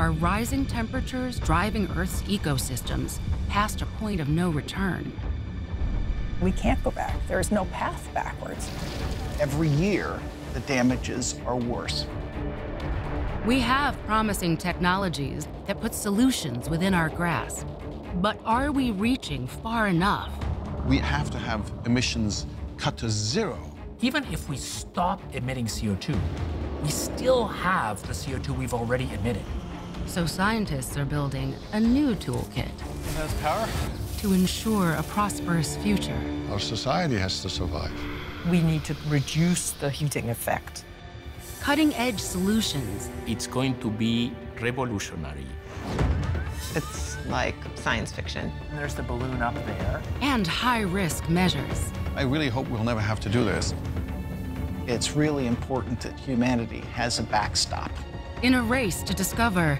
are rising temperatures driving Earth's ecosystems past a point of no return? We can't go back. There is no path backwards. Every year, the damages are worse. We have promising technologies that put solutions within our grasp. But are we reaching far enough? We have to have emissions cut to zero. Even if we stop emitting CO2, we still have the CO2 we've already emitted. So scientists are building a new toolkit. It has power. To ensure a prosperous future. Our society has to survive. We need to reduce the heating effect. Cutting-edge solutions. It's going to be revolutionary. It's like science fiction. And there's the balloon up there. And high-risk measures. I really hope we'll never have to do this. It's really important that humanity has a backstop. In a race to discover,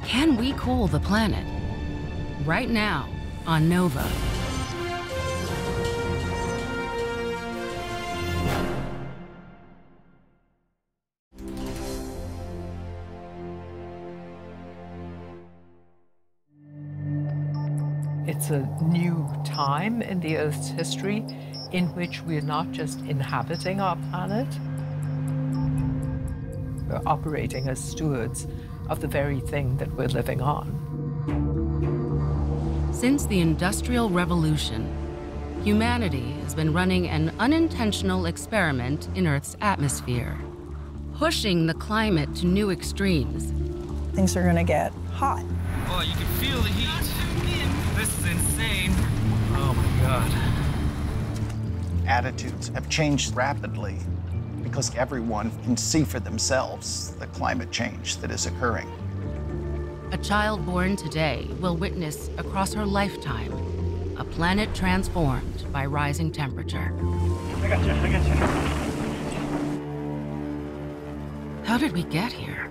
can we cool the planet? Right now on Nova. It's a new time in the Earth's history in which we're not just inhabiting our planet, we're operating as stewards of the very thing that we're living on. Since the Industrial Revolution, humanity has been running an unintentional experiment in Earth's atmosphere, pushing the climate to new extremes. Things are going to get hot. Oh, you can feel the heat. This is insane. Oh my God. Attitudes have changed rapidly because everyone can see for themselves the climate change that is occurring. A child born today will witness across her lifetime a planet transformed by rising temperature. I got you. How did we get here?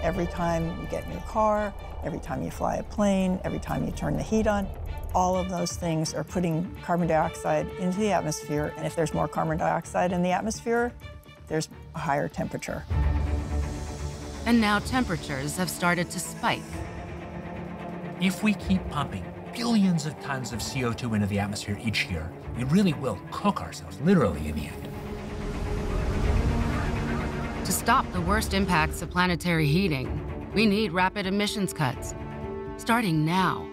Every time you get in your car, every time you fly a plane, every time you turn the heat on, all of those things are putting carbon dioxide into the atmosphere. And if there's more carbon dioxide in the atmosphere, there's a higher temperature. And now temperatures have started to spike. If we keep pumping billions of tons of CO2 into the atmosphere each year, we really will cook ourselves, literally, in the end. To stop the worst impacts of planetary heating, we need rapid emissions cuts, starting now.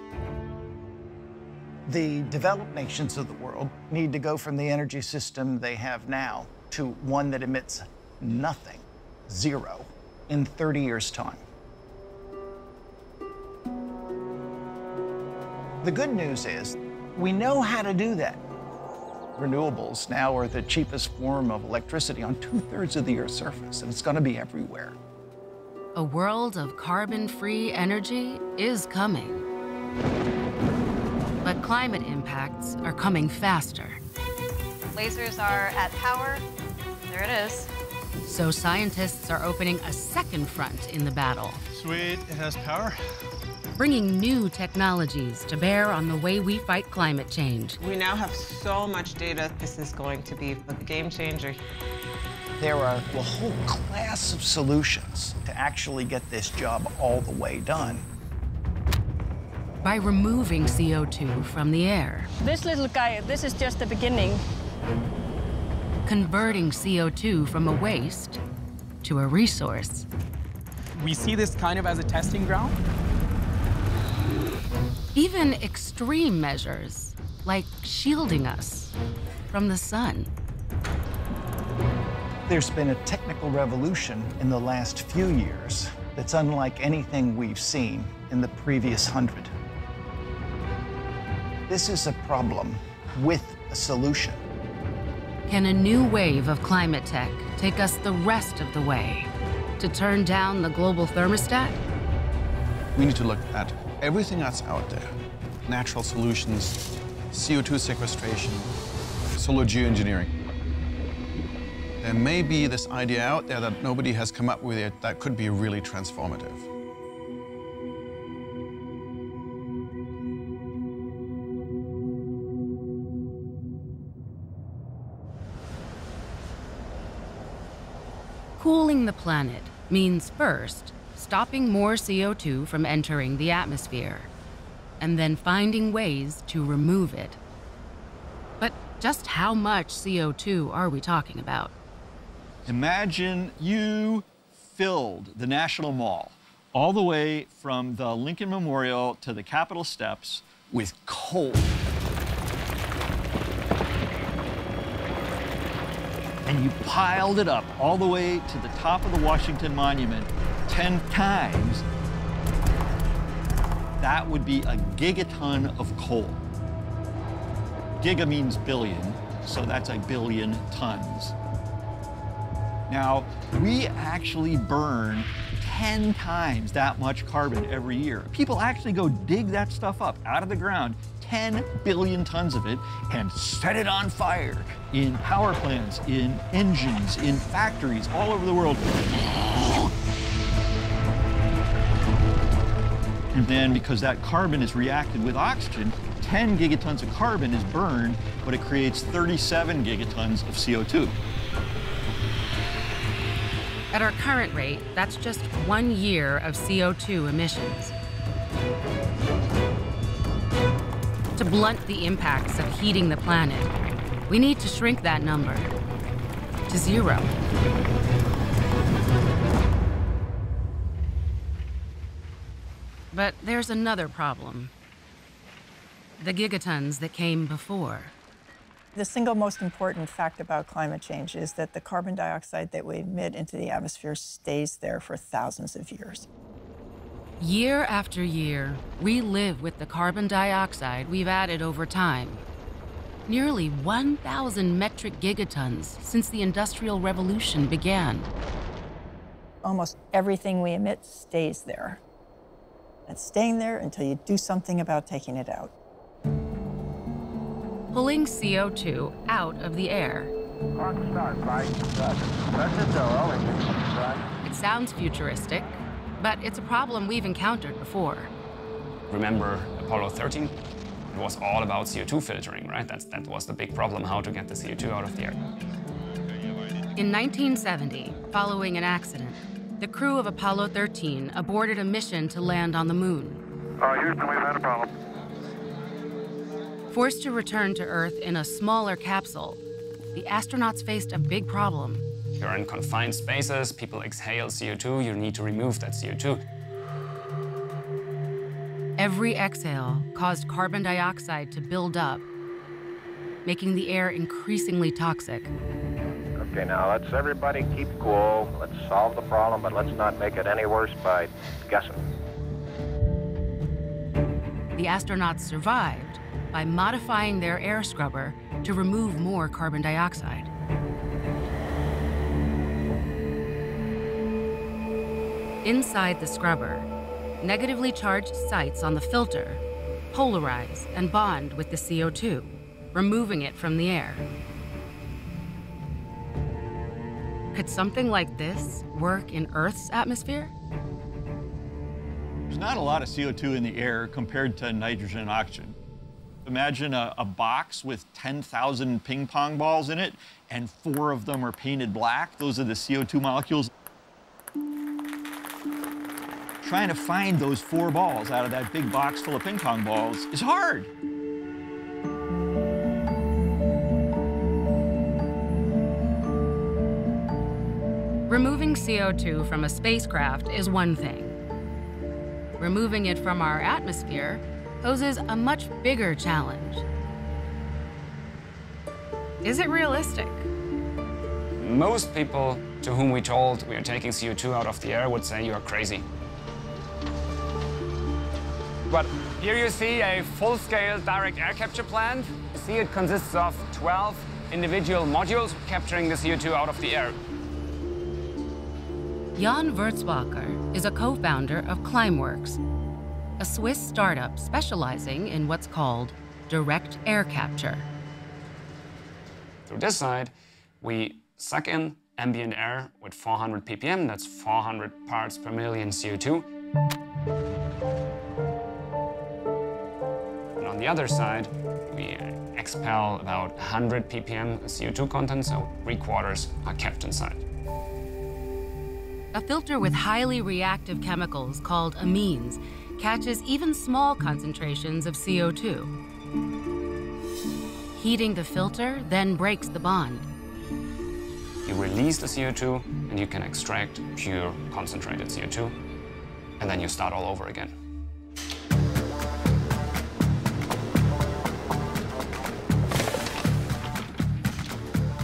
The developed nations of the world need to go from the energy system they have now to one that emits nothing, zero, in 30 years' time. The good news is we know how to do that. Renewables now are the cheapest form of electricity on 2/3 of the Earth's surface, and it's going to be everywhere. A world of carbon-free energy is coming. But climate impacts are coming faster. Lasers are at power. There it is. So scientists are opening a second front in the battle. Sweet, it has power. Bringing new technologies to bear on the way we fight climate change. We now have so much data. This is going to be a game changer. There are a whole class of solutions to actually get this job all the way done. By removing CO2 from the air. This little guy, this is just the beginning. Converting CO2 from a waste to a resource. We see this kind of as a testing ground. Even extreme measures, like shielding us from the sun. There's been a technical revolution in the last few years that's unlike anything we've seen in the previous 100. This is a problem with a solution. Can a new wave of climate tech take us the rest of the way to turn down the global thermostat? We need to look at everything that's out there. Natural solutions, CO2 sequestration, solar geoengineering. There may be this idea out there that nobody has come up with yet that could be really transformative. Cooling the planet means first stopping more CO2 from entering the atmosphere, and then finding ways to remove it. But just how much CO2 are we talking about? Imagine you filled the National Mall all the way from the Lincoln Memorial to the Capitol steps with coal. And you piled it up all the way to the top of the Washington Monument 10 times. That would be a gigaton of coal. Giga means billion, so that's a billion tons. Now, we actually burn 10 times that much carbon every year. People actually go dig that stuff up out of the ground, 10 billion tons of it, and set it on fire in power plants, in engines, in factories all over the world. And then, because that carbon is reacted with oxygen, 10 gigatons of carbon is burned, but it creates 37 gigatons of CO2. At our current rate, that's just 1 year of CO2 emissions. To blunt the impacts of heating the planet, we need to shrink that number to 0. But there's another problem. The gigatons that came before. The single most important fact about climate change is that the carbon dioxide that we emit into the atmosphere stays there for thousands of years. Year after year, we live with the carbon dioxide we've added over time. Nearly 1,000 metric gigatons since the Industrial Revolution began. Almost everything we emit stays there. It's staying there until you do something about taking it out. Pulling CO2 out of the air. It sounds futuristic, but it's a problem we've encountered before. Remember Apollo 13? It was all about CO2 filtering, right? That was the big problem, how to get the CO2 out of the air. In 1970, following an accident, the crew of Apollo 13 aborted a mission to land on the moon. Houston, we've had a problem. Forced to return to Earth in a smaller capsule, the astronauts faced a big problem. You're in confined spaces, people exhale CO2, you need to remove that CO2. Every exhale caused carbon dioxide to build up, making the air increasingly toxic. Okay, now let's everybody keep cool. Let's solve the problem, but let's not make it any worse by guessing. The astronauts survived by modifying their air scrubber to remove more carbon dioxide. Inside the scrubber, negatively charged sites on the filter polarize and bond with the CO2, removing it from the air. Could something like this work in Earth's atmosphere? There's not a lot of CO2 in the air compared to nitrogen and oxygen. Imagine a box with 10,000 ping pong balls in it, and 4 of them are painted black. Those are the CO2 molecules. Trying to find those 4 balls out of that big box full of ping pong balls is hard. Removing CO2 from a spacecraft is one thing. Removing it from our atmosphere poses a much bigger challenge. Is it realistic? Most people to whom we told we are taking CO2 out of the air would say you are crazy. But here you see a full-scale direct air capture plant. You see it consists of 12 individual modules capturing the CO2 out of the air. Jan Wurzbacher is a co-founder of Climeworks, a Swiss startup specializing in what's called direct air capture. Through this side, we suck in ambient air with 400 ppm, that's 400 parts per million CO2. And on the other side, we expel about 100 ppm CO2 content, so 3/4 are kept inside. A filter with highly reactive chemicals called amines catches even small concentrations of CO2. Heating the filter then breaks the bond. You release the CO2 and you can extract pure concentrated CO2, and then you start all over again.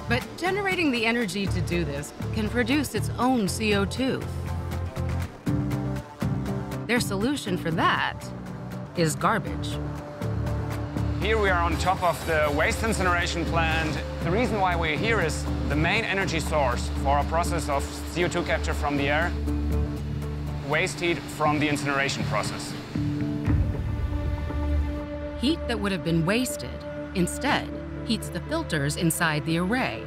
But generating the energy to do this can produce its own CO2. Their solution for that is garbage. Here we are on top of the waste incineration plant. The reason why we're here is the main energy source for a process of CO2 capture from the air, waste heat from the incineration process. Heat that would have been wasted instead heats the filters inside the array,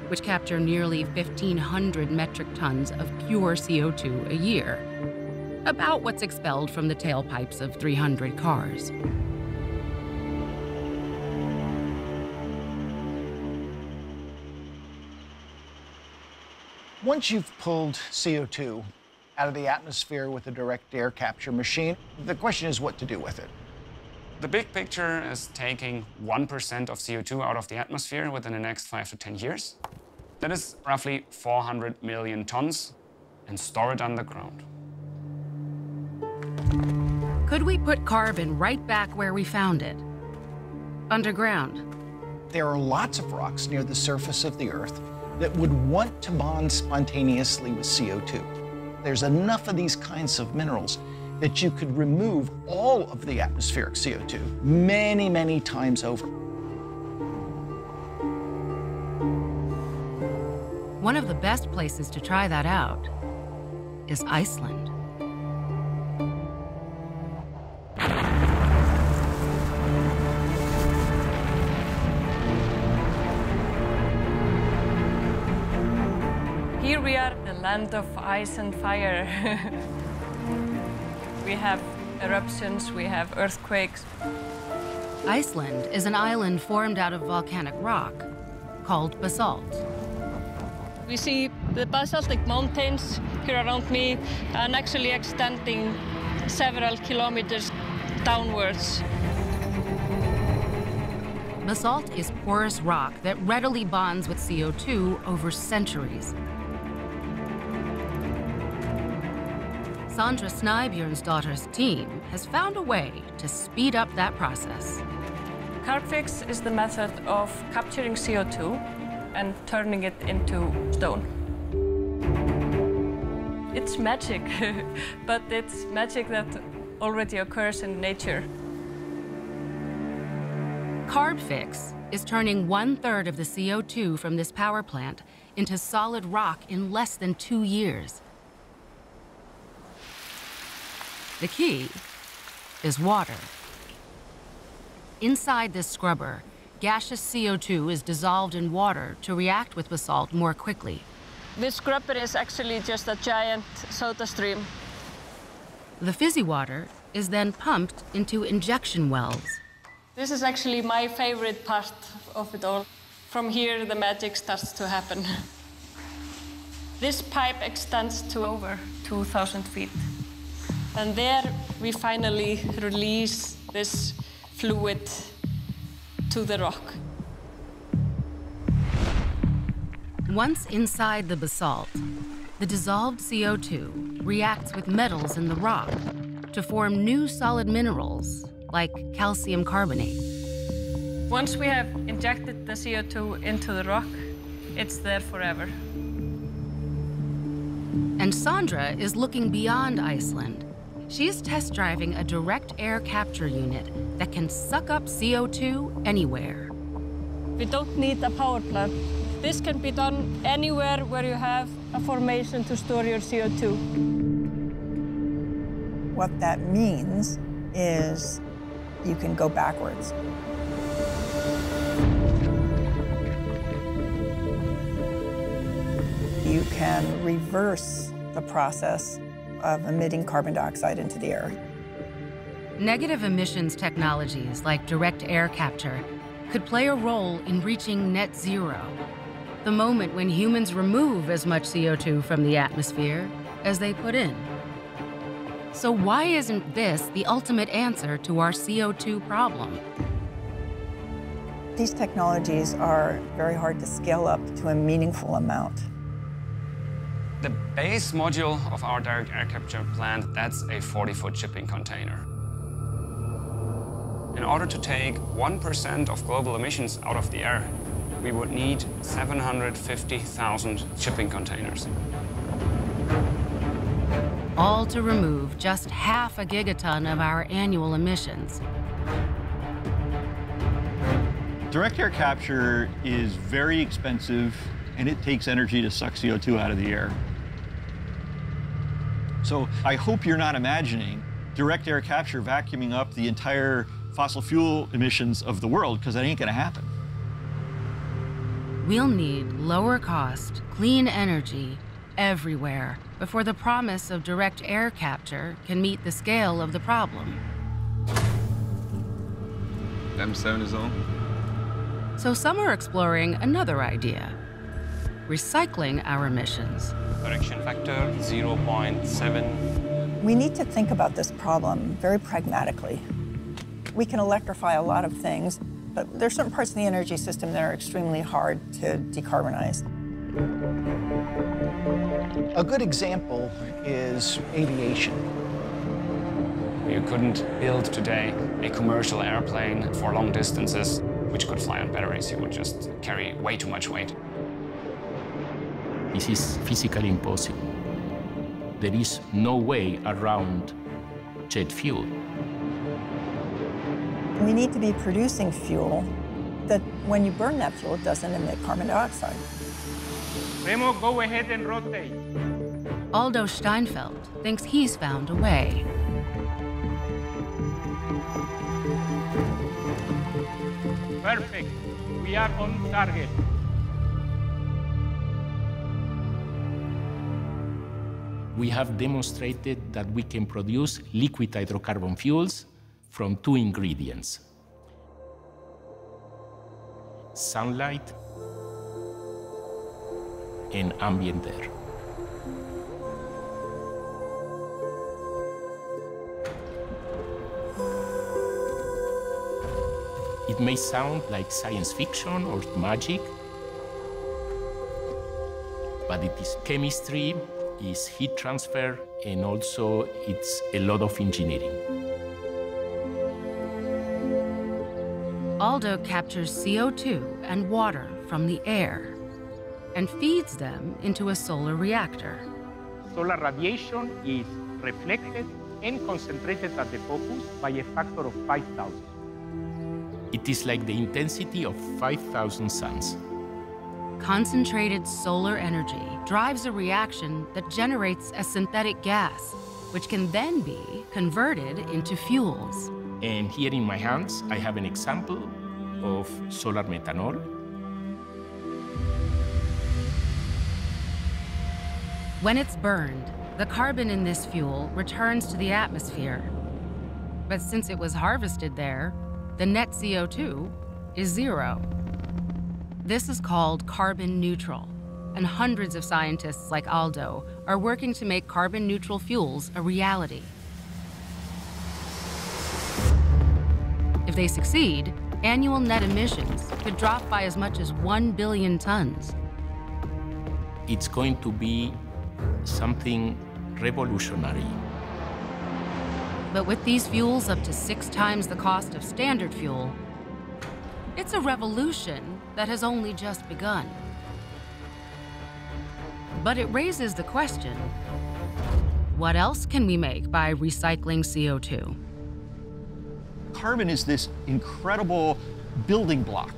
which capture nearly 1,500 metric tons of pure CO2 a year, about what's expelled from the tailpipes of 300 cars. Once you've pulled CO2 out of the atmosphere with a direct air capture machine, the question is what to do with it. The big picture is taking 1% of CO2 out of the atmosphere within the next 5 to 10 years. That is roughly 400 million tons, and store it underground. Could we put carbon right back where we found it? Underground. There are lots of rocks near the surface of the Earth that would want to bond spontaneously with CO2. There's enough of these kinds of minerals that you could remove all of the atmospheric CO2 many, many times over. One of the best places to try that out is Iceland. Here we are, the land of ice and fire. We have eruptions, we have earthquakes. Iceland is an island formed out of volcanic rock called basalt. We see the basaltic mountains here around me and actually extending several kilometers downwards. Basalt is porous rock that readily bonds with CO2 over centuries. Sandra Snæbjørnsdottir's team has found a way to speed up that process. Carbfix is the method of capturing CO2 and turning it into stone. It's magic, but it's magic that already occurs in nature. Carbfix is turning 1/3 of the CO2 from this power plant into solid rock in less than 2 years. The key is water. Inside this scrubber, gaseous CO2 is dissolved in water to react with basalt more quickly. This scrubber is actually just a giant soda stream. The fizzy water is then pumped into injection wells. This is actually my favorite part of it all. From here, the magic starts to happen. This pipe extends to over 2,000 feet. And there, we finally release this fluid to the rock. Once inside the basalt, the dissolved CO2 reacts with metals in the rock to form new solid minerals like calcium carbonate. Once we have injected the CO2 into the rock, it's there forever. And Sandra is looking beyond Iceland. She is test driving a direct air capture unit that can suck up CO2 anywhere. We don't need a power plant. This can be done anywhere where you have a formation to store your CO2. What that means is you can go backwards. You can reverse the process of emitting carbon dioxide into the air. Negative emissions technologies like direct air capture could play a role in reaching net zero, the moment when humans remove as much CO2 from the atmosphere as they put in. So why isn't this the ultimate answer to our CO2 problem? These technologies are very hard to scale up to a meaningful amount. The base module of our direct air capture plant, that's a 40-foot shipping container. In order to take 1% of global emissions out of the air, we would need 750,000 shipping containers. All to remove just half a gigaton of our annual emissions. Direct air capture is very expensive, and it takes energy to suck CO2 out of the air. So I hope you're not imagining direct air capture vacuuming up the entire fossil fuel emissions of the world, because that ain't gonna happen. We'll need lower cost, clean energy everywhere before the promise of direct air capture can meet the scale of the problem. M7 is on. So some are exploring another idea, recycling our emissions. Correction factor 0.7. We need to think about this problem very pragmatically. We can electrify a lot of things, but there's certain parts of the energy system that are extremely hard to decarbonize. A good example is aviation. You couldn't build today a commercial airplane for long distances which could fly on batteries. You would just carry way too much weight. This is physically impossible. There is no way around jet fuel. We need to be producing fuel that when you burn that fuel, it doesn't emit carbon dioxide. Remo, go ahead and rotate. Aldo Steinfeld thinks he's found a way. Perfect. We are on target. We have demonstrated that we can produce liquid hydrocarbon fuels from two ingredients: sunlight and ambient air. It may sound like science fiction or magic, but it is chemistry, is heat transfer, and also it's a lot of engineering. Aldo captures CO2 and water from the air and feeds them into a solar reactor. Solar radiation is reflected and concentrated at the focus by a factor of 5,000. It is like the intensity of 5,000 suns. Concentrated solar energy drives a reaction that generates a synthetic gas, which can then be converted into fuels. And here in my hands, I have an example of solar methanol. When it's burned, the carbon in this fuel returns to the atmosphere. But since it was harvested there, the net CO2 is zero. This is called carbon neutral, and hundreds of scientists like Aldo are working to make carbon neutral fuels a reality. If they succeed, annual net emissions could drop by as much as 1 billion tons. It's going to be something revolutionary. But with these fuels up to 6 times the cost of standard fuel, it's a revolution that has only just begun. But it raises the question, what else can we make by recycling CO2? Carbon is this incredible building block.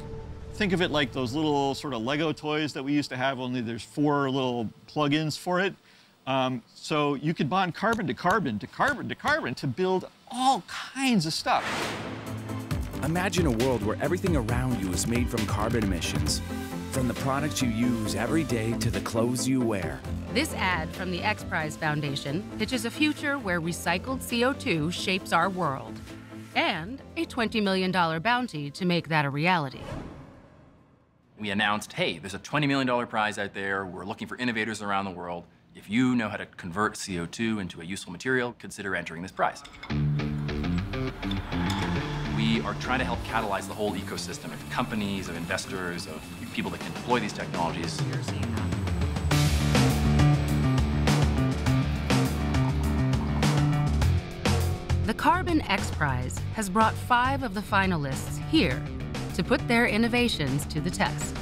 Think of it like those little sort of Lego toys that we used to have, only there's 4 little plug-ins for it. So you could bond carbon to carbon to carbon to carbon to build all kinds of stuff. Imagine a world where everything around you is made from carbon emissions, from the products you use every day to the clothes you wear. This ad from the X Prize Foundation pitches a future where recycled CO2 shapes our world, and a $20 million bounty to make that a reality. We announced, hey, there's a $20 million prize out there. We're looking for innovators around the world. If you know how to convert CO2 into a useful material, consider entering this prize. We are trying to help catalyze the whole ecosystem of companies, of investors, of people that can deploy these technologies. The Carbon X Prize has brought 5 of the finalists here to put their innovations to the test.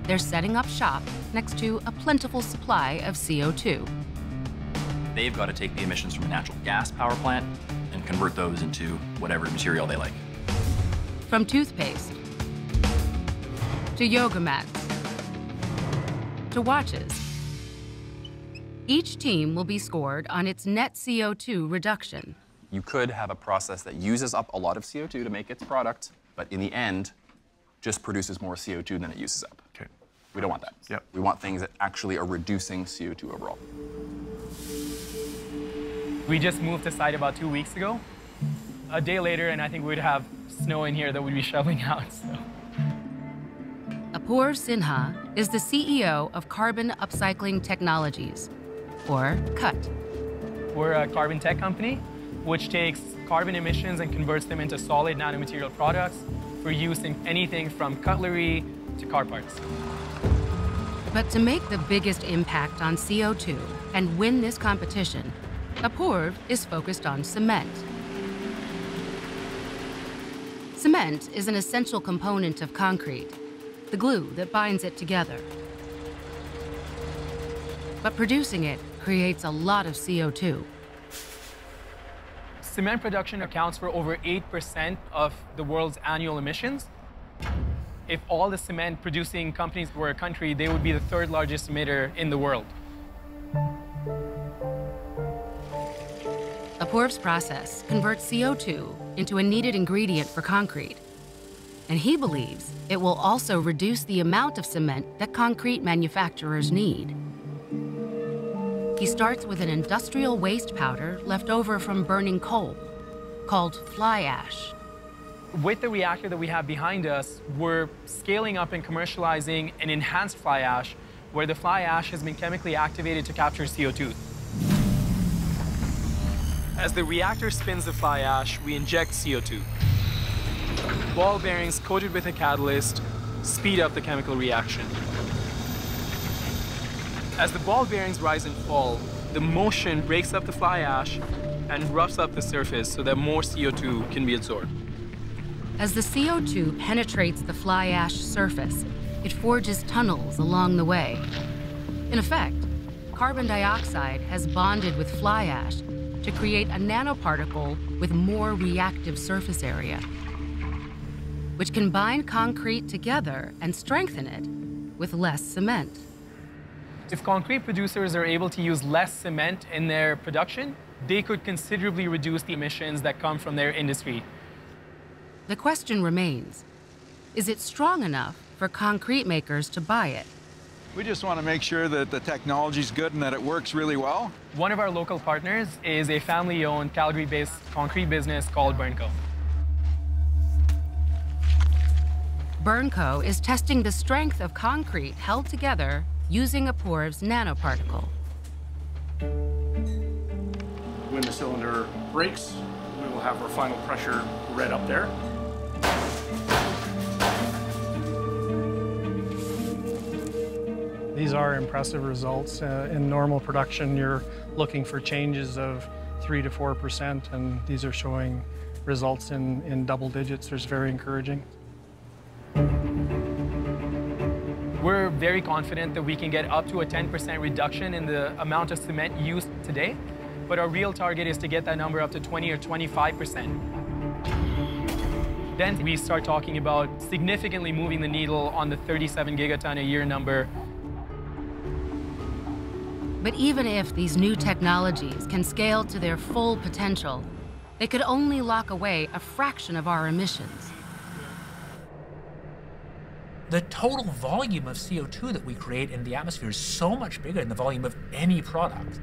They're setting up shop next to a plentiful supply of CO2. They've got to take the emissions from a natural gas power plant and convert those into whatever material they like. From toothpaste, to yoga mats, to watches. Each team will be scored on its net CO2 reduction. You could have a process that uses up a lot of CO2 to make its product, but in the end, just produces more CO2 than it uses up. Okay. We don't want that. Yep. We want things that actually are reducing CO2 overall. We just moved to site about 2 weeks ago. A day later, and I think we'd have snow in here that we'd be shoveling out. So. Apoorv Sinha is the CEO of Carbon Upcycling Technologies, or CUT. We're a carbon tech company, which takes carbon emissions and converts them into solid nanomaterial products for use in anything from cutlery to car parts. But to make the biggest impact on CO2 and win this competition, Apoorv is focused on cement. Cement is an essential component of concrete, the glue that binds it together. But producing it creates a lot of CO2. Cement production accounts for over 8% of the world's annual emissions. If all the cement producing companies were a country, they would be the 3rd largest emitter in the world. Apoorv's process converts CO2 into a needed ingredient for concrete. And he believes it will also reduce the amount of cement that concrete manufacturers need. He starts with an industrial waste powder left over from burning coal, called fly ash. With the reactor that we have behind us, we're scaling up and commercializing an enhanced fly ash, where the fly ash has been chemically activated to capture CO2. As the reactor spins the fly ash, we inject CO2. Ball bearings coated with a catalyst speed up the chemical reaction. As the ball bearings rise and fall, the motion breaks up the fly ash and roughs up the surface so that more CO2 can be absorbed. As the CO2 penetrates the fly ash surface, it forges tunnels along the way. In effect, carbon dioxide has bonded with fly ash to create a nanoparticle with more reactive surface area, which can bind concrete together and strengthen it with less cement. If concrete producers are able to use less cement in their production, they could considerably reduce the emissions that come from their industry. The question remains, is it strong enough for concrete makers to buy it? We just want to make sure that the technology's good and that it works really well. One of our local partners is a family-owned Calgary-based concrete business called Burnco. Burnco is testing the strength of concrete held together using Apoorv's nanoparticle. When the cylinder breaks, we will have our final pressure read up there. These are impressive results. In normal production, you're looking for changes of 3 to 4%, and these are showing results in double digits. It's very encouraging. We're very confident that we can get up to a 10% reduction in the amount of cement used today, but our real target is to get that number up to 20 or 25%. Then we start talking about significantly moving the needle on the 37 gigaton a year number. But even if these new technologies can scale to their full potential, they could only lock away a fraction of our emissions. The total volume of CO2 that we create in the atmosphere is so much bigger than the volume of any product.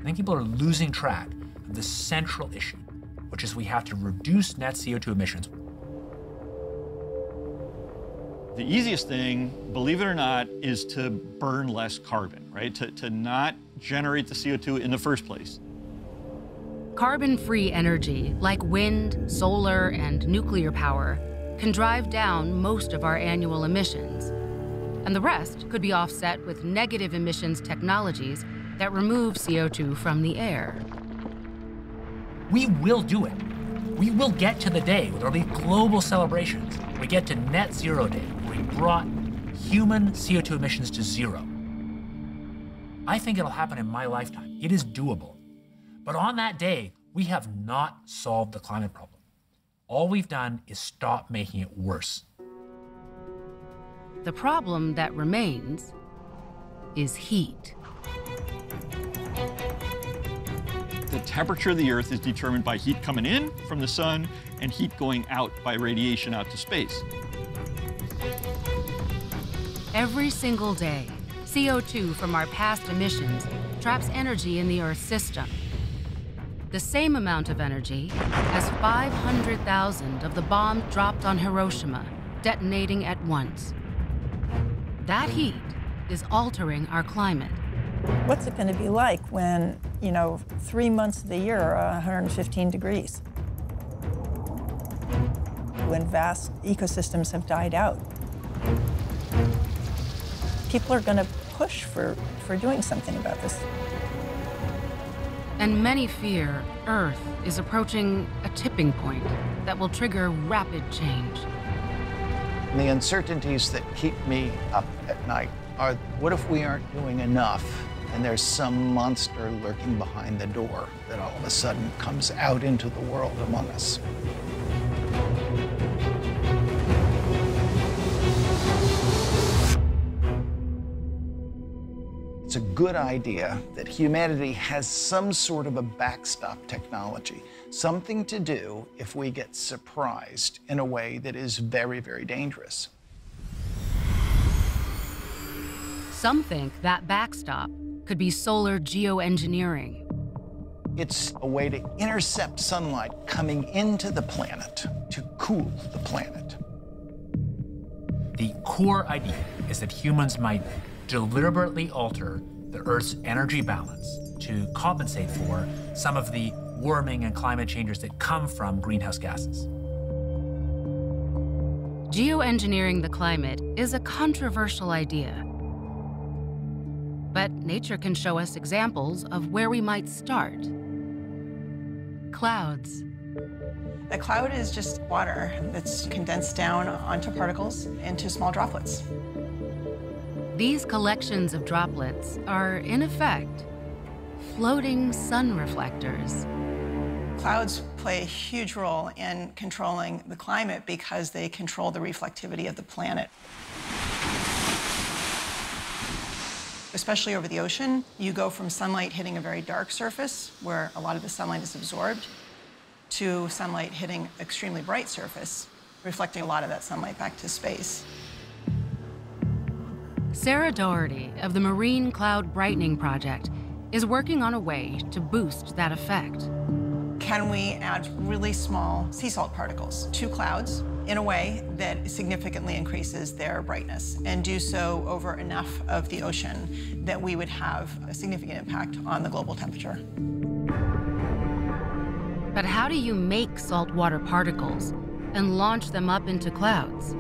I think people are losing track of the central issue, which is we have to reduce net CO2 emissions. The easiest thing, believe it or not, is to burn less carbon, right? To not generate the CO2 in the first place. Carbon-free energy, like wind, solar, and nuclear power, can drive down most of our annual emissions. And the rest could be offset with negative emissions technologies that remove CO2 from the air. We will do it. We will get to the day where there'll be global celebrations. We get to net zero day, where we brought human CO2 emissions to zero. I think it'll happen in my lifetime. It is doable. But on that day, we have not solved the climate problem. All we've done is stop making it worse. The problem that remains is heat. The temperature of the Earth is determined by heat coming in from the sun and heat going out by radiation out to space. Every single day, CO2 from our past emissions traps energy in the Earth's system. The same amount of energy as 500,000 of the bomb dropped on Hiroshima, detonating at once. That heat is altering our climate. What's it going to be like when, 3 months of the year are 115 degrees? When vast ecosystems have died out? People are going to push for doing something about this. And many fear Earth is approaching a tipping point that will trigger rapid change. And the uncertainties that keep me up at night are, what if we aren't doing enough and there's some monster lurking behind the door that all of a sudden comes out into the world among us? It's a good idea that humanity has some sort of a backstop technology, something to do if we get surprised in a way that is very, very dangerous. Some think that backstop could be solar geoengineering. It's a way to intercept sunlight coming into the planet to cool the planet. The core idea is that humans might deliberately alter the Earth's energy balance to compensate for some of the warming and climate changes that come from greenhouse gases. Geoengineering the climate is a controversial idea. But nature can show us examples of where we might start. Clouds. A cloud is just water that's condensed down onto particles into small droplets. These collections of droplets are, in effect, floating sun reflectors. Clouds play a huge role in controlling the climate because they control the reflectivity of the planet. Especially over the ocean, you go from sunlight hitting a very dark surface, where a lot of the sunlight is absorbed, to sunlight hitting an extremely bright surface, reflecting a lot of that sunlight back to space. Sarah Doherty of the Marine Cloud Brightening Project is working on a way to boost that effect. Can we add really small sea salt particles to clouds in a way that significantly increases their brightness, and do so over enough of the ocean that we would have a significant impact on the global temperature? But how do you make saltwater particles and launch them up into clouds?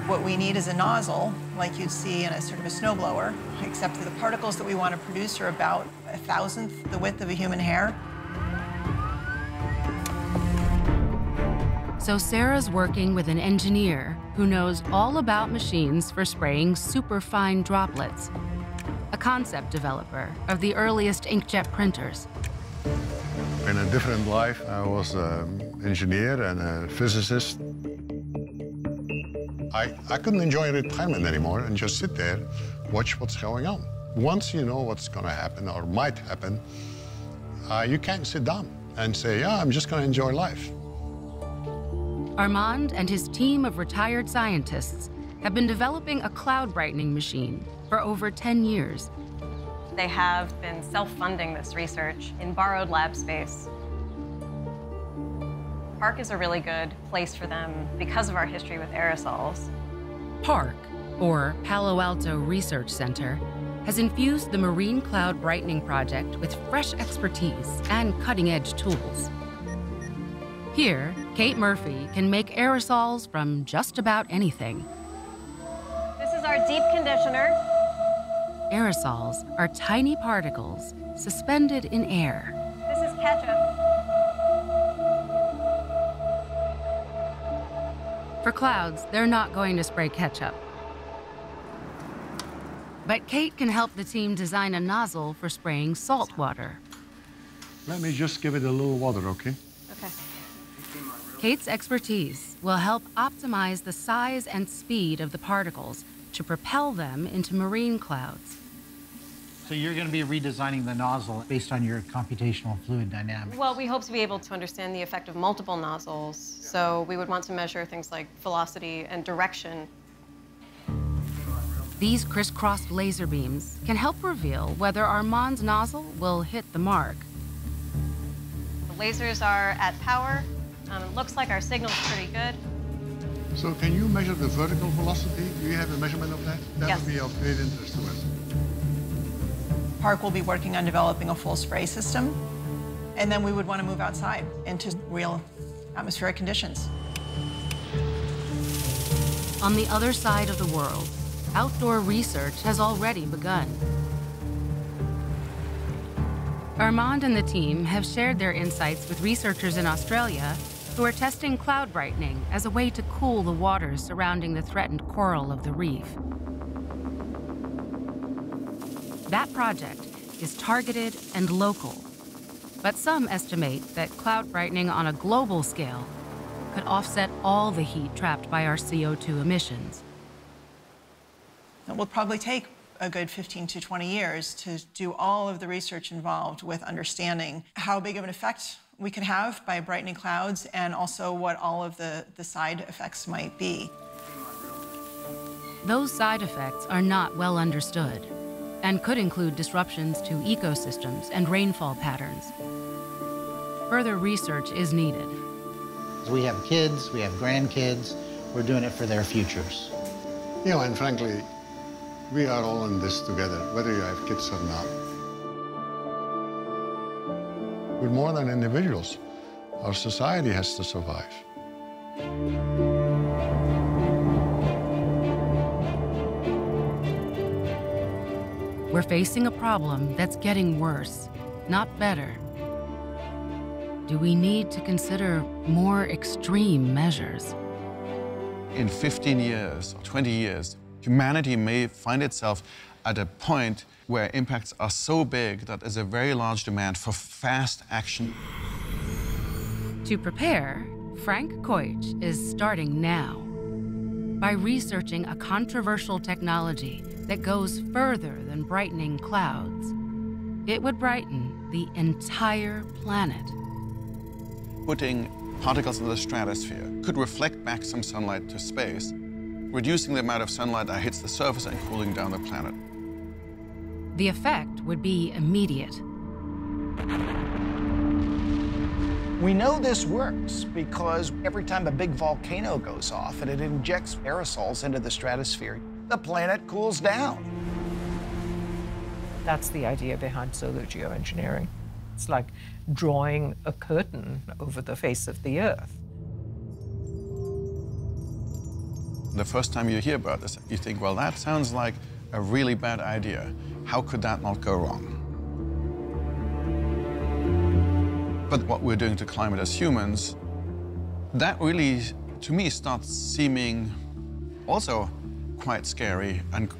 What we need is a nozzle, like you'd see in a sort of a snowblower, except that the particles that we want to produce are about 1,000th the width of a human hair. So Sarah's working with an engineer who knows all about machines for spraying superfine droplets, a concept developer of the earliest inkjet printers. In a different life, I was an engineer and a physicist. I couldn't enjoy retirement anymore and just sit there, watch what's going on. Once you know what's going to happen or might happen, you can't sit down and say, yeah, I'm just going to enjoy life. Armand and his team of retired scientists have been developing a cloud brightening machine for over 10 years. They have been self-funding this research in borrowed lab space. Park is a really good place for them because of our history with aerosols. Park or Palo Alto Research Center, has infused the Marine Cloud Brightening Project with fresh expertise and cutting-edge tools. Here, Kate Murphy can make aerosols from just about anything. This is our deep conditioner. Aerosols are tiny particles suspended in air. This is ketchup. For clouds, they're not going to spray ketchup. But Kate can help the team design a nozzle for spraying salt water. Let me just give it a little water, okay? Okay. Kate's expertise will help optimize the size and speed of the particles to propel them into marine clouds. So you're going to be redesigning the nozzle based on your computational fluid dynamics. Well, we hope to be able to understand the effect of multiple nozzles. So we would want to measure things like velocity and direction. These crisscrossed laser beams can help reveal whether Armand's nozzle will hit the mark. The lasers are at power. It looks like our signal's pretty good. So can you measure the vertical velocity? Do you have a measurement of that? That Yes. would be of great interest to us. Park will be working on developing a full spray system, and then we would want to move outside into real atmospheric conditions. On the other side of the world, outdoor research has already begun. Armand and the team have shared their insights with researchers in Australia who are testing cloud brightening as a way to cool the waters surrounding the threatened coral of the reef. That project is targeted and local, but some estimate that cloud brightening on a global scale could offset all the heat trapped by our CO2 emissions. It will probably take a good 15 to 20 years to do all of the research involved with understanding how big of an effect we could have by brightening clouds and also what all of the side effects might be. Those side effects are not well understood and could include disruptions to ecosystems and rainfall patterns. Further research is needed. We have kids, we have grandkids, we're doing it for their futures. You know, and frankly, we are all in this together, whether you have kids or not. We're more than individuals. Our society has to survive. We're facing a problem that's getting worse, not better. Do we need to consider more extreme measures? In 15 years or 20 years, humanity may find itself at a point where impacts are so big that there's a very large demand for fast action. To prepare, Frank Koich is starting now by researching a controversial technology that goes further than brightening clouds. It would brighten the entire planet. Putting particles in the stratosphere could reflect back some sunlight to space, reducing the amount of sunlight that hits the surface and cooling down the planet. The effect would be immediate. We know this works because every time a big volcano goes off and it injects aerosols into the stratosphere, the planet cools down. That's the idea behind solar geoengineering. It's like drawing a curtain over the face of the Earth. The first time you hear about this, you think, well, that sounds like a really bad idea. How could that not go wrong? But what we're doing to climate as humans, that really, to me, starts seeming also quite scary and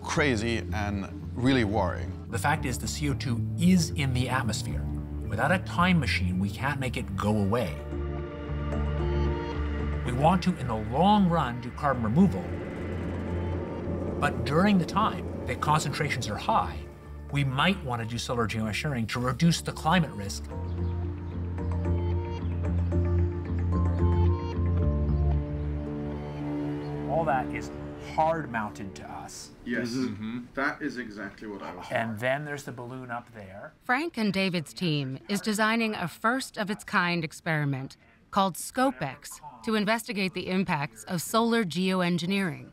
crazy and really worrying. The fact is the CO2 is in the atmosphere. Without a time machine, we can't make it go away. We want to, in the long run, do carbon removal. But during the time that concentrations are high, we might want to do solar geoengineering to reduce the climate risk. All that is hard mounted to us. Yes, that is exactly what I was. And then there's the balloon up there. Frank and David's team is designing a first-of-its-kind experiment called ScopeX to investigate the impacts of solar geoengineering.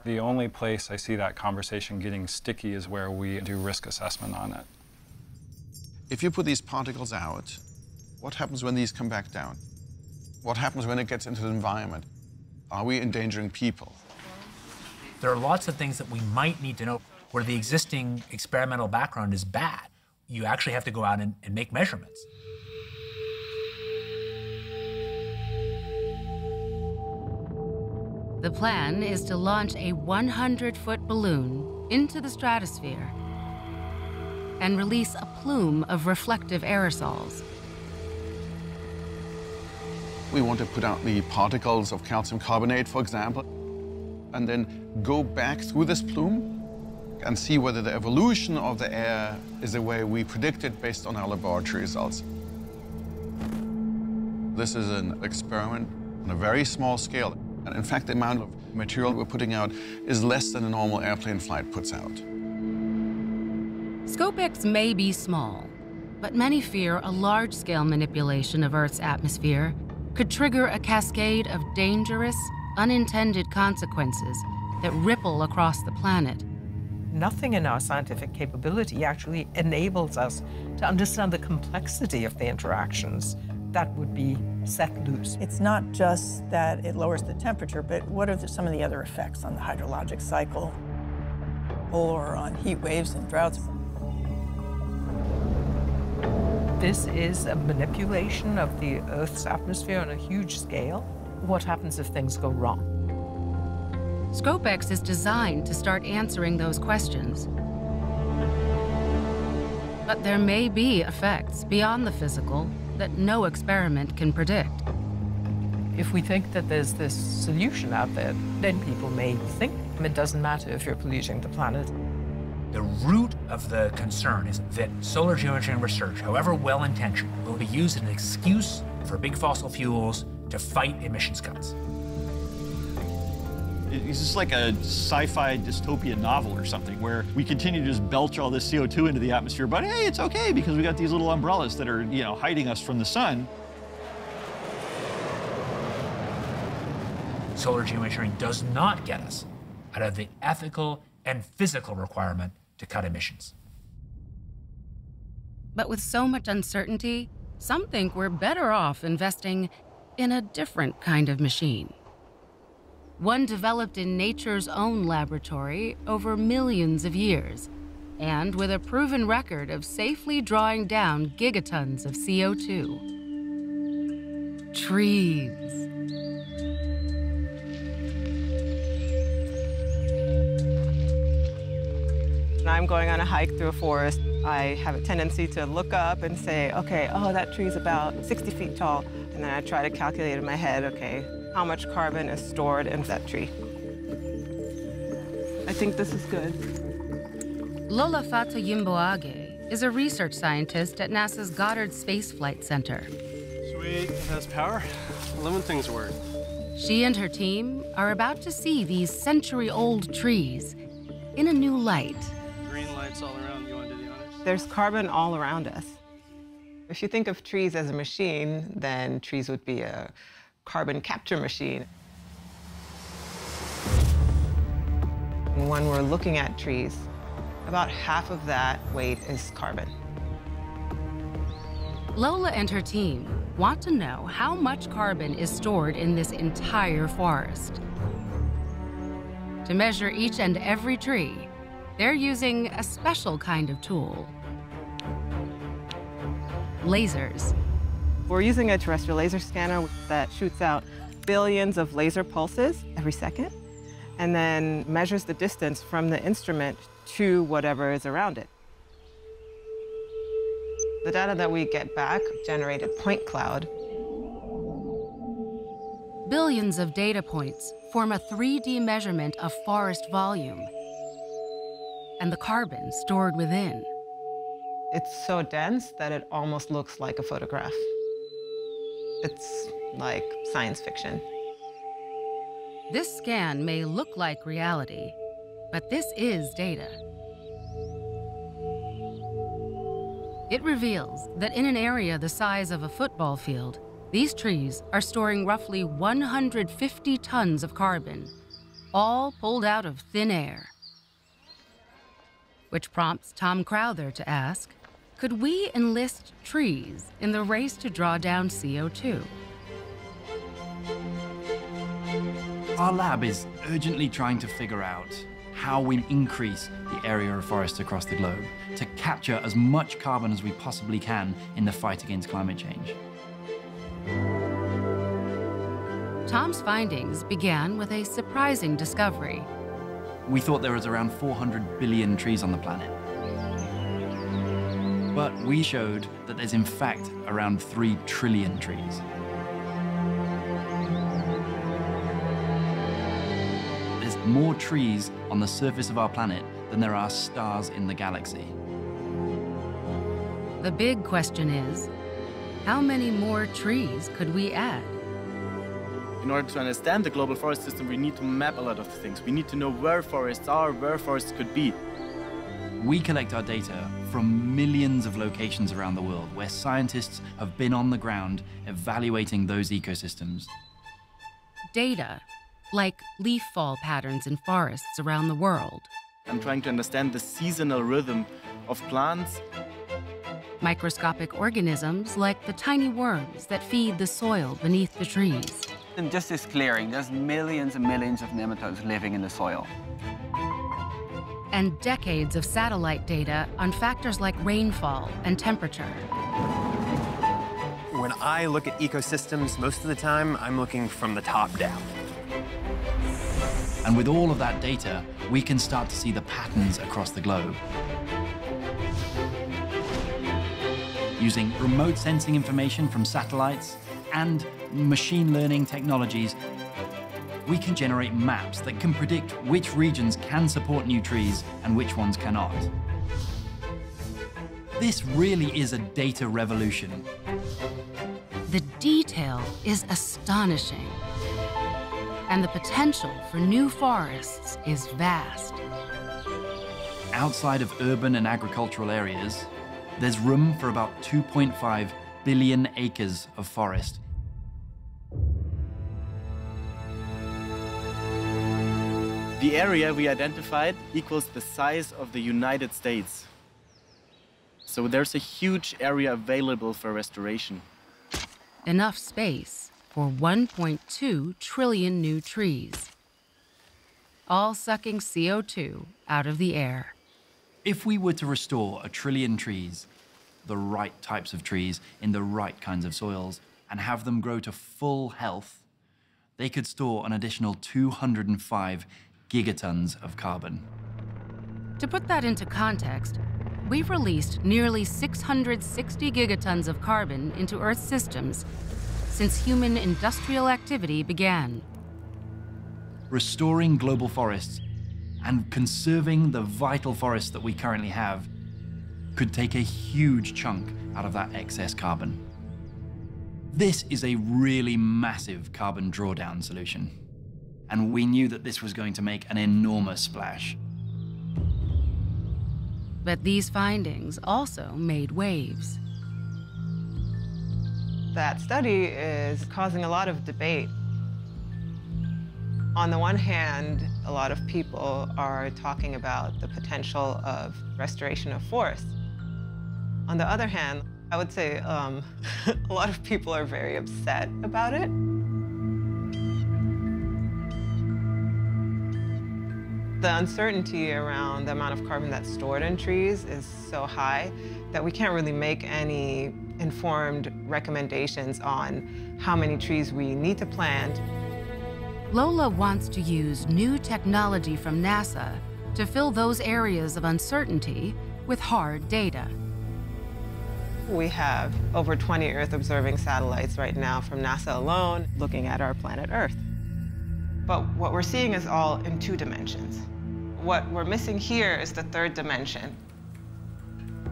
The only place I see that conversation getting sticky is where we do risk assessment on it. If you put these particles out, what happens when these come back down? What happens when it gets into the environment? Are we endangering people? There are lots of things that we might need to know where the existing experimental background is bad. You actually have to go out and make measurements. The plan is to launch a 100-foot balloon into the stratosphere and release a plume of reflective aerosols. We want to put out the particles of calcium carbonate, for example, and then go back through this plume and see whether the evolution of the air is the way we predicted based on our laboratory results. This is an experiment on a very small scale. And in fact, the amount of material we're putting out is less than a normal airplane flight puts out. ScopeX may be small, but many fear a large-scale manipulation of Earth's atmosphere could trigger a cascade of dangerous, unintended consequences that ripple across the planet. Nothing in our scientific capability actually enables us to understand the complexity of the interactions that would be set loose. It's not just that it lowers the temperature, but what are some of the other effects on the hydrologic cycle or on heat waves and droughts? This is a manipulation of the Earth's atmosphere on a huge scale. What happens if things go wrong? ScopeX is designed to start answering those questions. But there may be effects beyond the physical that no experiment can predict. If we think that there's this solution out there, then people may think it doesn't matter if you're polluting the planet. The root of the concern is that solar geoengineering research, however well-intentioned, will be used as an excuse for big fossil fuels to fight emissions cuts. It's just like a sci-fi dystopian novel or something where we continue to just belch all this CO2 into the atmosphere, but hey, it's okay because we got these little umbrellas that are, hiding us from the sun. Solar geoengineering does not get us out of the ethical and physical requirement to cut emissions. But with so much uncertainty, some think we're better off investing in a different kind of machine. One developed in nature's own laboratory over millions of years, and with a proven record of safely drawing down gigatons of CO2. Trees. When I'm going on a hike through a forest, I have a tendency to look up and say, okay, oh, that tree's about 60 feet tall. And then I try to calculate in my head, okay, how much carbon is stored in that tree. I think this is good. Lola Fata Yimboage is a research scientist at NASA's Goddard Space Flight Center. Sweet, it has power. Living things work. She and her team are about to see these century-old trees in a new light. Green lights all around. You want to do the honors? There's carbon all around us. If you think of trees as a machine, then trees would be a carbon capture machine. When we're looking at trees, about half of that weight is carbon. Lola and her team want to know how much carbon is stored in this entire forest. To measure each and every tree, they're using a special kind of tool. Lasers. We're using a terrestrial laser scanner that shoots out billions of laser pulses every second and then measures the distance from the instrument to whatever is around it. The data that we get back generate a point cloud. Billions of data points form a 3D measurement of forest volume and the carbon stored within. It's so dense that it almost looks like a photograph. It's like science fiction. This scan may look like reality, but this is data. It reveals that in an area the size of a football field, these trees are storing roughly 150 tons of carbon all pulled out of thin air. Which prompts Tom Crowther to ask, could we enlist trees in the race to draw down CO2? Our lab is urgently trying to figure out how we increase the area of forests across the globe to capture as much carbon as we possibly can in the fight against climate change. Tom's findings began with a surprising discovery. We thought there was around 400 billion trees on the planet. But we showed that there's in fact around 3 trillion trees. There's more trees on the surface of our planet than there are stars in the galaxy. The big question is, how many more trees could we add? In order to understand the global forest system, we need to map a lot of things. We need to know where forests are, where forests could be. We collect our data from millions of locations around the world where scientists have been on the ground evaluating those ecosystems. Data, like leaf fall patterns in forests around the world. I'm trying to understand the seasonal rhythm of plants. Microscopic organisms like the tiny worms that feed the soil beneath the trees. In just this clearing, there's millions and millions of nematodes living in the soil. And decades of satellite data on factors like rainfall and temperature. When I look at ecosystems, most of the time, I'm looking from the top down. And with all of that data, we can start to see the patterns across the globe. Using remote sensing information from satellites and machine learning technologies, we can generate maps that can predict which regions can support new trees and which ones cannot. This really is a data revolution. The detail is astonishing, and the potential for new forests is vast. Outside of urban and agricultural areas, there's room for about 2.5 billion acres of forest. The area we identified equals the size of the United States. So there's a huge area available for restoration. Enough space for 1.2 trillion new trees, all sucking CO2 out of the air. If we were to restore 1 trillion trees, the right types of trees in the right kinds of soils, and have them grow to full health, they could store an additional 205 gigatons of carbon. To put that into context, we've released nearly 660 gigatons of carbon into Earth's systems since human industrial activity began. Restoring global forests and conserving the vital forests that we currently have could take a huge chunk out of that excess carbon. This is a really massive carbon drawdown solution, and we knew that this was going to make an enormous splash. But these findings also made waves. That study is causing a lot of debate. On the one hand, a lot of people are talking about the potential of restoration of forests. On the other hand, I would say a lot of people are very upset about it. The uncertainty around the amount of carbon that's stored in trees is so high that we can't really make any informed recommendations on how many trees we need to plant. Lola wants to use new technology from NASA to fill those areas of uncertainty with hard data. We have over 20 Earth-observing satellites right now from NASA alone looking at our planet Earth. But what we're seeing is all in 2 dimensions. What we're missing here is the 3rd dimension.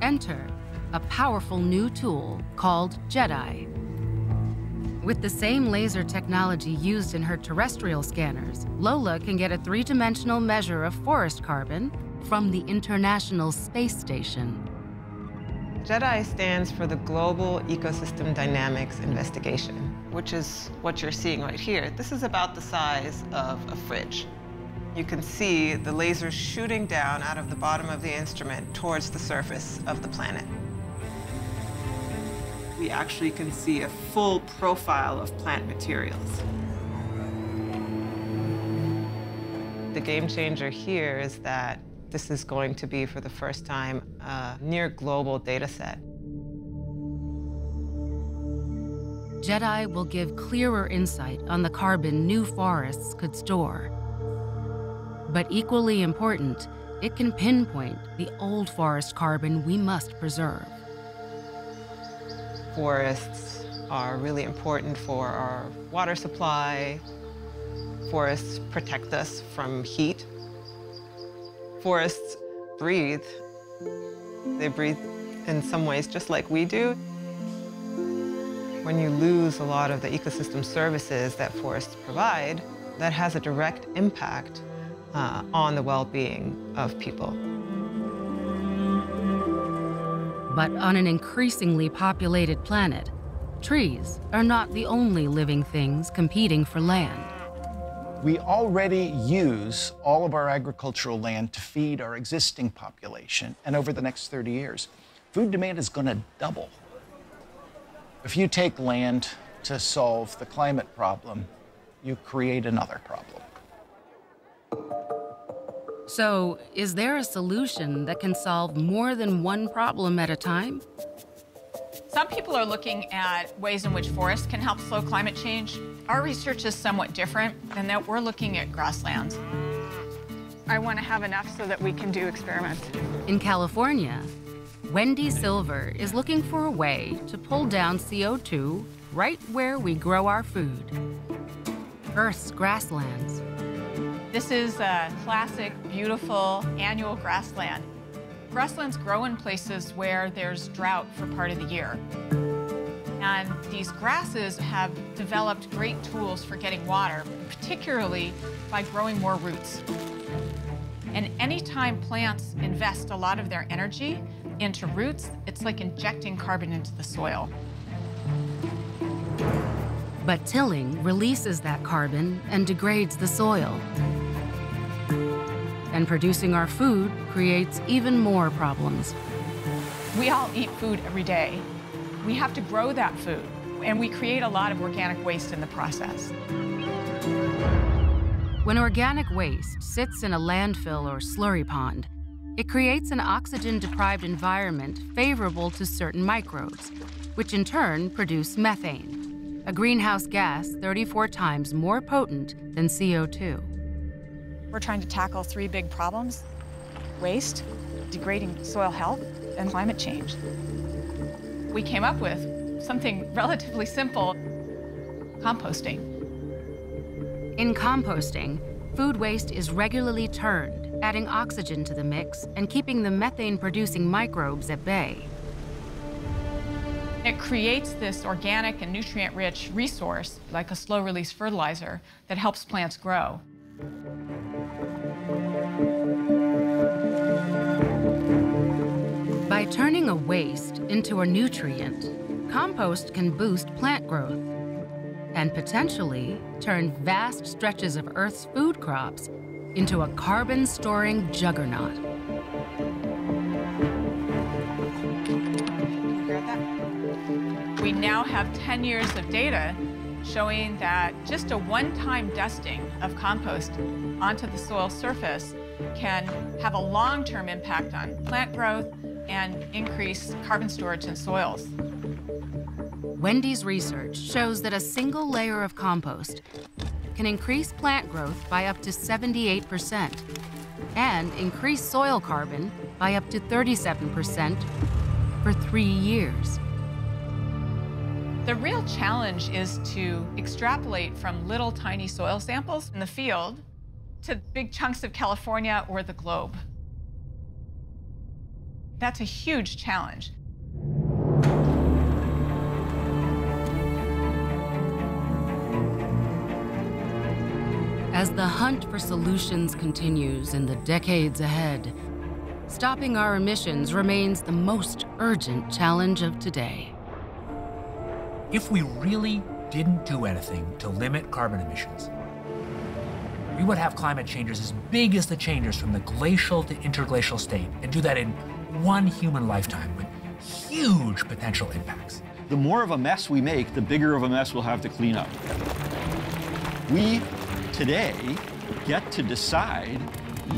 Enter a powerful new tool called JEDI. With the same laser technology used in her terrestrial scanners, Lola can get a 3-dimensional measure of forest carbon from the International Space Station. JEDI stands for the Global Ecosystem Dynamics Investigation, which is what you're seeing right here. This is about the size of a fridge. You can see the lasers shooting down out of the bottom of the instrument towards the surface of the planet. We actually can see a full profile of plant materials. The game changer here is that this is going to be, for the first time, a near global data set. JEDI will give clearer insight on the carbon new forests could store. But equally important, it can pinpoint the old forest carbon we must preserve. Forests are really important for our water supply. Forests protect us from heat. Forests breathe. They breathe in some ways just like we do. When you lose a lot of the ecosystem services that forests provide, that has a direct impact on the well-being of people. But on an increasingly populated planet, trees are not the only living things competing for land. We already use all of our agricultural land to feed our existing population, and over the next 30 years, food demand is going to double. If you take land to solve the climate problem, you create another problem. So, is there a solution that can solve more than one problem at a time? Some people are looking at ways in which forests can help slow climate change. Our research is somewhat different in that we're looking at grasslands. I want to have enough so that we can do experiments. In California, Wendy Silver is looking for a way to pull down CO2 right where we grow our food. Earth's grasslands. This is a classic, beautiful, annual grassland. Grasslands grow in places where there's drought for part of the year. And these grasses have developed great tools for getting water, particularly by growing more roots. And anytime plants invest a lot of their energy into roots, it's like injecting carbon into the soil. But tilling releases that carbon and degrades the soil. And producing our food creates even more problems. We all eat food every day. We have to grow that food, and we create a lot of organic waste in the process. When organic waste sits in a landfill or slurry pond, it creates an oxygen-deprived environment favorable to certain microbes, which in turn produce methane, a greenhouse gas 34 times more potent than CO2. We're trying to tackle three big problems: waste, degrading soil health, and climate change. We came up with something relatively simple: composting. In composting, food waste is regularly turned, adding oxygen to the mix and keeping the methane-producing microbes at bay. It creates this organic and nutrient-rich resource, like a slow-release fertilizer, that helps plants grow. By turning a waste into a nutrient, compost can boost plant growth and potentially turn vast stretches of Earth's food crops into a carbon-storing juggernaut. We now have 10 years of data showing that just a one-time dusting of compost onto the soil surface can have a long-term impact on plant growth and increase carbon storage in soils. Wendy's research shows that a single layer of compost can increase plant growth by up to 78% and increase soil carbon by up to 37% for 3 years. The real challenge is to extrapolate from little tiny soil samples in the field to big chunks of California or the globe. That's a huge challenge. As the hunt for solutions continues in the decades ahead, stopping our emissions remains the most urgent challenge of today. If we really didn't do anything to limit carbon emissions, we we would have climate changes as big as the changes from the glacial to interglacial state, and do that in one human lifetime with huge potential impacts. The more of a mess we make, the bigger of a mess we'll have to clean up. We, today, get to decide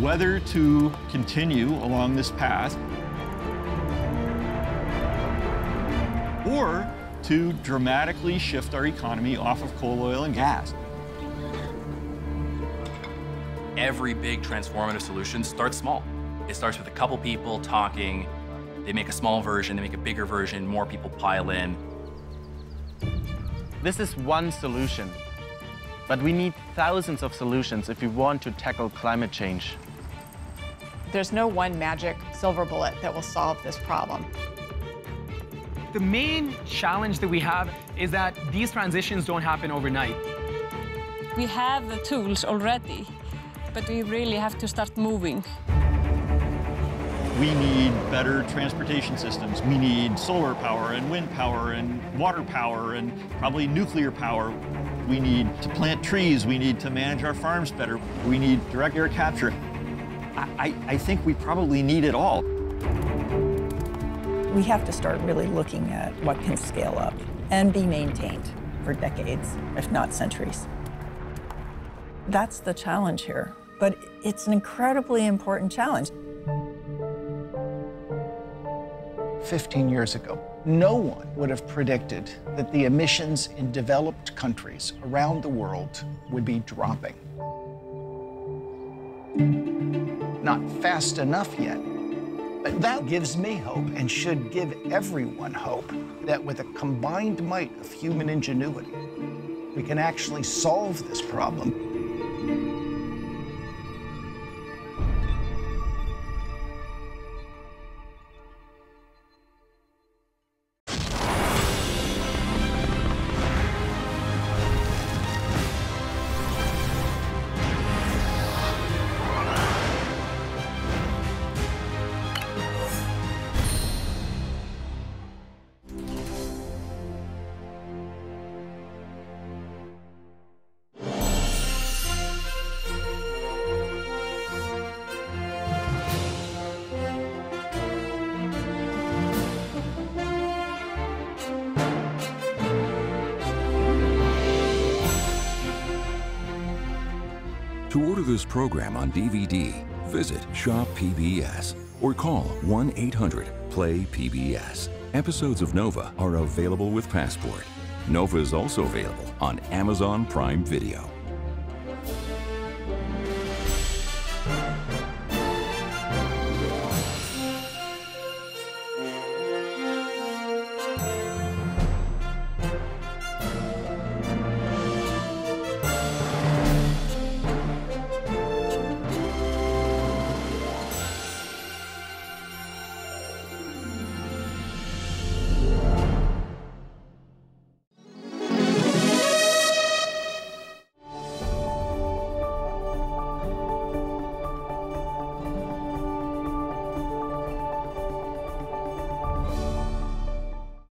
whether to continue along this path or to dramatically shift our economy off of coal, oil, and gas. Every big transformative solution starts small. It starts with a couple people talking. They make a small version, they make a bigger version, more people pile in. This is one solution, but we need thousands of solutions if we want to tackle climate change. There's no one magic silver bullet that will solve this problem. The main challenge that we have is that these transitions don't happen overnight. We have the tools already, but we really have to start moving. We need better transportation systems. We need solar power and wind power and water power and probably nuclear power. We need to plant trees. We need to manage our farms better. We need direct air capture. I think we probably need it all. We have to start really looking at what can scale up and be maintained for decades, if not centuries. That's the challenge here, but it's an incredibly important challenge. 15 years ago, no one would have predicted that the emissions in developed countries around the world would be dropping. Not fast enough yet, but that gives me hope and should give everyone hope that with a combined might of human ingenuity, we can actually solve this problem. To order this program on DVD, visit Shop PBS or call 1-800-PLAY-PBS. Episodes of Nova are available with Passport. Nova is also available on Amazon Prime Video.